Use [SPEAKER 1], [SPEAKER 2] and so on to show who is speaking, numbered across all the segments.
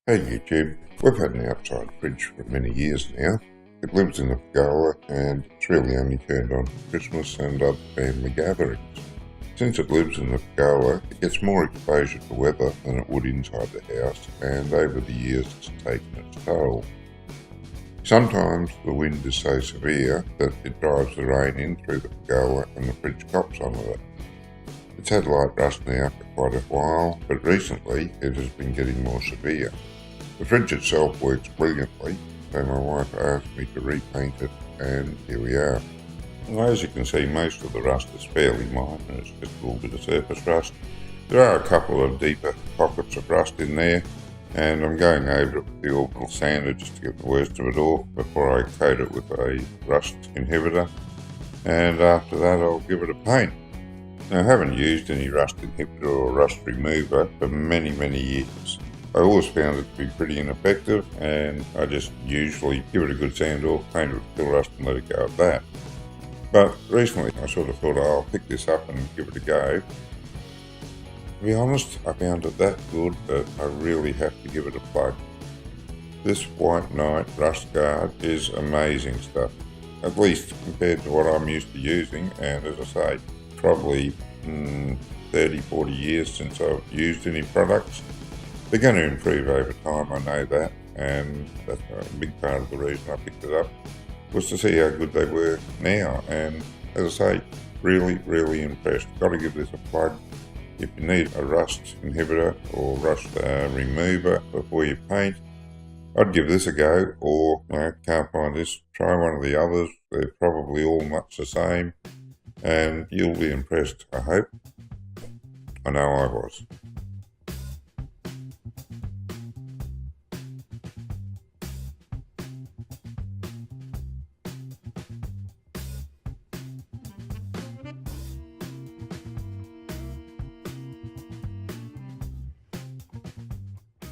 [SPEAKER 1] Hey YouTube, we've had an outside fridge for many years now. It lives in a pergola and it's really only turned on for Christmas and other family gatherings. Since it lives in the pergola, it gets more exposure to weather than it would inside the house, and over the years it's taken its toll. Sometimes the wind is so severe that it drives the rain in through the pergola and the fridge cops on with it. It's had light rust now for quite a while, but recently it has been getting more severe. The fridge itself works brilliantly, so my wife asked me to repaint it, and here we are. Well, as you can see, most of the rust is fairly minor, it's just a little bit of surface rust. There are a couple of deeper pockets of rust in there, and I'm going over it with the orbital sander just to get the worst of it off before I coat it with a rust inhibitor, and after that I'll give it a paint. Now, I haven't used any rust inhibitor or rust remover for many years. I always found it to be pretty ineffective, and I just usually give it a good sand off, paint it with fill rust and let it go at that. But recently I sort of thought, I'll pick this up and give it a go. To be honest, I found it that good that I really have to give it a plug. This White Knight Rust Guard is amazing stuff, at least compared to what I'm used to using, and as I say, probably 30-40 years since I've used any products. They're going to improve over time, I know that, and that's a big part of the reason I picked it up, was to see how good they were now, and as I say, really impressed. Got to give this a plug. If you need a rust inhibitor or rust remover before you paint, I'd give this a go, or can't find this, try one of the others. They're probably all much the same, and you'll be impressed, I hope. I know I was.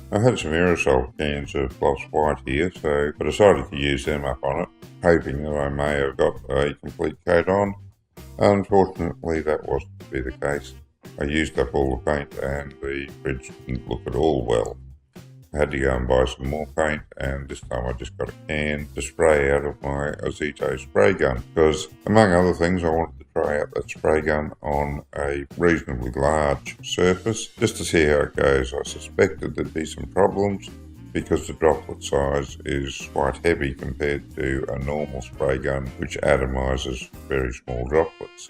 [SPEAKER 1] I had some aerosol cans of gloss white here, so I decided to use them up on it, hoping that I may have got a complete coat on. Unfortunately, that wasn't to be the case. I used up all the paint and the fridge didn't look at all well. I had to go and buy some more paint, and this time I just got a can to spray out of my Azito spray gun, because among other things I wanted to try out that spray gun on a reasonably large surface just to see how it goes. I suspected there'd be some problems because the droplet size is quite heavy compared to a normal spray gun which atomizes very small droplets.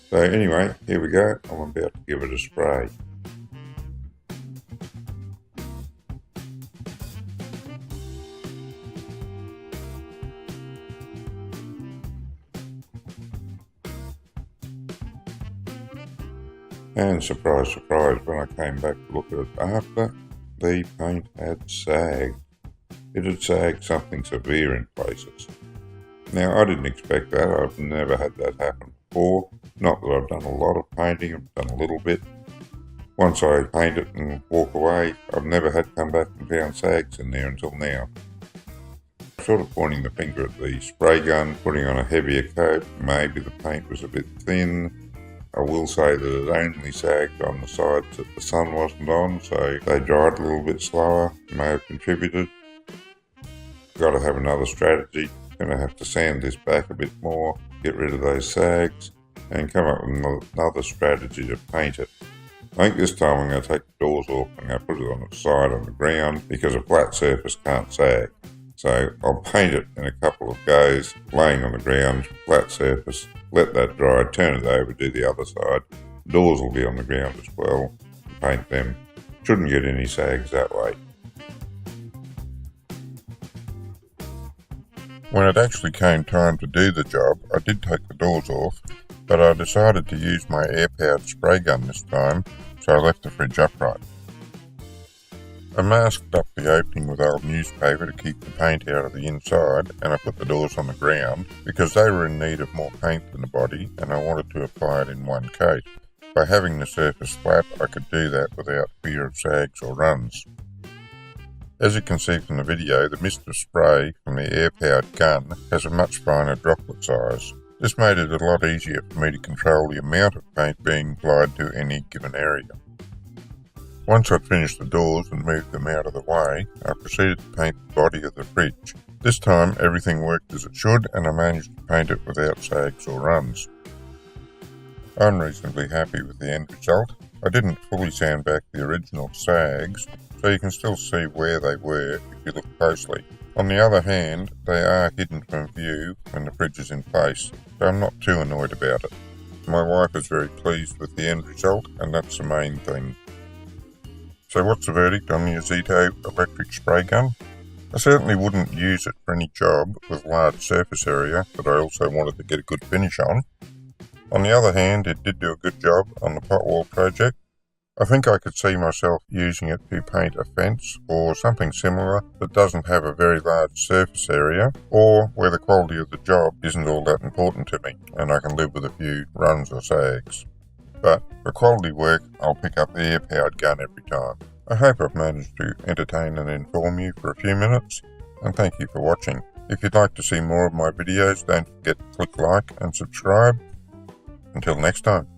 [SPEAKER 1] So anyway, here we go. I'm about to give it a spray. And surprise, when I came back to look at it after, the paint had sagged. It had sagged something severe in places. Now, I didn't expect that. I've never had that happen before. Not that I've done a lot of painting, I've done a little bit. Once I paint it and walk away, I've never had come back and found sags in there until now. Sort of pointing the finger at the spray gun, putting on a heavier coat, maybe the paint was a bit thin. I will say that it only sagged on the sides that the sun wasn't on, so they dried a little bit slower, may have contributed. Got to have another strategy. Going to have to sand this back a bit more, get rid of those sags, and come up with another strategy to paint it. I think this time I'm going to take the doors off and I'm going to put it on the side on the ground, because a flat surface can't sag. So I'll paint it in a couple of goes, laying on the ground, flat surface, let that dry, turn it over, do the other side. Doors will be on the ground as well, paint them. Shouldn't get any sags that way. When it actually came time to do the job, I did take the doors off, but I decided to use my air-powered spray gun this time, so I left the fridge upright. I masked up the opening with old newspaper to keep the paint out of the inside, and I put the doors on the ground because they were in need of more paint than the body, and I wanted to apply it in one coat. By having the surface flat, I could do that without fear of sags or runs. As you can see from the video, the mist of spray from the air-powered gun has a much finer droplet size. This made it a lot easier for me to control the amount of paint being applied to any given area. Once I'd finished the doors and moved them out of day, I proceeded to paint the body of the fridge. This time everything worked as it should and I managed to paint it without sags or runs. I'm reasonably happy with the end result. I didn't fully sand back the original sags, so you can still see where they were if you look closely. On the other hand, they are hidden from view when the fridge is in place, so I'm not too annoyed about it. My wife is very pleased with the end result, and that's the main thing. So what's the verdict on the Azito electric spray gun? I certainly wouldn't use it for any job with large surface area that I also wanted to get a good finish on. On the other hand, it did do a good job on the pot wall project. I think I could see myself using it to paint a fence or something similar that doesn't have a very large surface area, or where the quality of the job isn't all that important to me and I can live with a few runs or sags. But for quality work, I'll pick up the air-powered gun every time. I hope I've managed to entertain and inform you for a few minutes, and thank you for watching. If you'd like to see more of my videos, don't forget to click like and subscribe. Until next time.